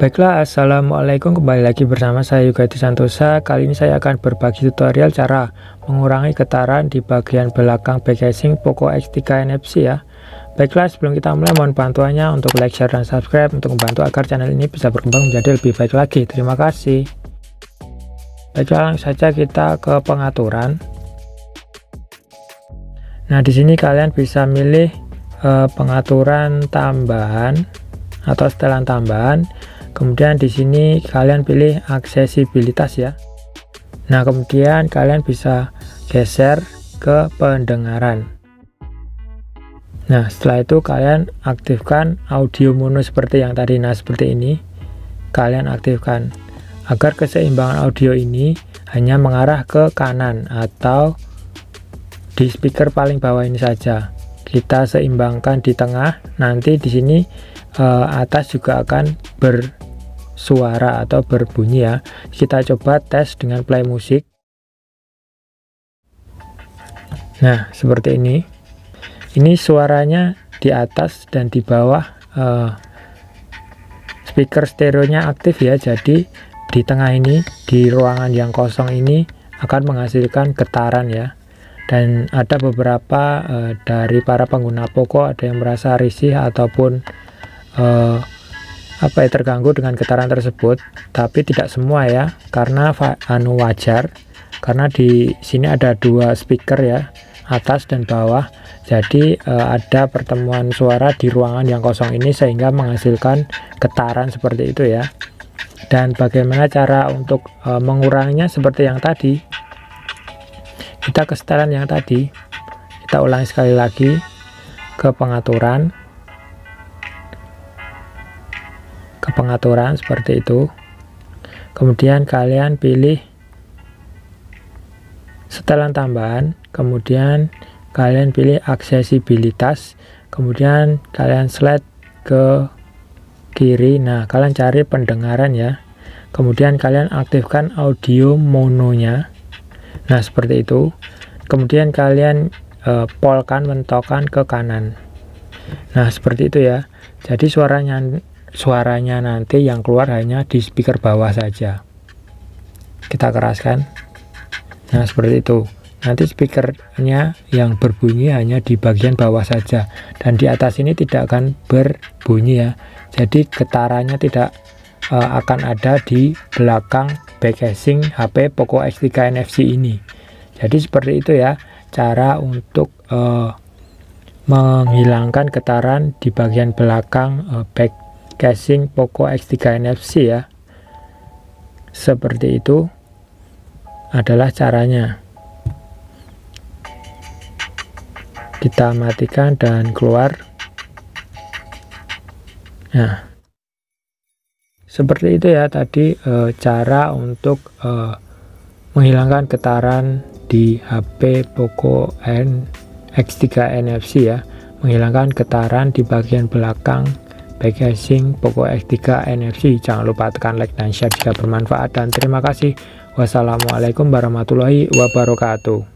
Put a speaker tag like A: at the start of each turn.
A: Baiklah, assalamualaikum, kembali lagi bersama saya Yoga Edi Santosa. Kali ini saya akan berbagi tutorial cara mengurangi getaran di bagian belakang back casing Poco X3 NFC ya. Baiklah, sebelum kita mulai mohon bantuannya untuk like, share, dan subscribe untuk membantu agar channel ini bisa berkembang menjadi lebih baik lagi. Terima kasih. Baiklah, langsung saja kita ke pengaturan. Nah, di sini kalian bisa milih pengaturan tambahan atau setelan tambahan. Kemudian di sini kalian pilih aksesibilitas ya. Nah, kemudian kalian bisa geser ke pendengaran. Nah, setelah itu kalian aktifkan audio mono seperti yang tadi. Nah, seperti ini kalian aktifkan agar keseimbangan audio ini hanya mengarah ke kanan atau di speaker paling bawah ini saja. Kita seimbangkan di tengah, nanti di sini atas juga akan bersuara atau berbunyi ya. Kita coba tes dengan play musik. Nah, seperti ini. Ini suaranya di atas dan di bawah speaker stereonya aktif ya. Jadi di tengah ini, di ruangan yang kosong ini akan menghasilkan getaran ya. Dan ada beberapa dari para pengguna Poco ada yang merasa risih ataupun terganggu dengan getaran tersebut, tapi tidak semua ya, karena wajar karena di sini ada dua speaker ya, atas dan bawah. Jadi ada pertemuan suara di ruangan yang kosong ini sehingga menghasilkan getaran seperti itu ya. Dan bagaimana cara untuk menguranginya? Seperti yang tadi, kita ke setelan yang tadi, kita ulangi sekali lagi ke pengaturan, seperti itu. Kemudian kalian pilih setelan tambahan, kemudian kalian pilih aksesibilitas, kemudian kalian slide ke kiri. Nah, kalian cari pendengaran ya, kemudian kalian aktifkan audio mononya. Nah, seperti itu. Kemudian kalian mentokkan ke kanan. Nah, seperti itu ya. Jadi suaranya nanti yang keluar hanya di speaker bawah saja. Kita keraskan. Nah, seperti itu. Nanti speakernya yang berbunyi hanya di bagian bawah saja, dan di atas ini tidak akan berbunyi ya. Jadi getarannya tidak akan ada di belakang back casing HP Poco X3 NFC ini. Jadi seperti itu ya cara untuk menghilangkan getaran di bagian belakang back casing Poco X3 NFC ya. Seperti itu adalah caranya. Kita matikan dan keluar. Nah, seperti itu ya tadi cara untuk menghilangkan getaran di HP Poco X3 NFC ya, menghilangkan getaran di bagian belakang back casing Poco X3 NFC. Jangan lupa tekan like dan share jika bermanfaat, dan terima kasih. Wassalamualaikum warahmatullahi wabarakatuh.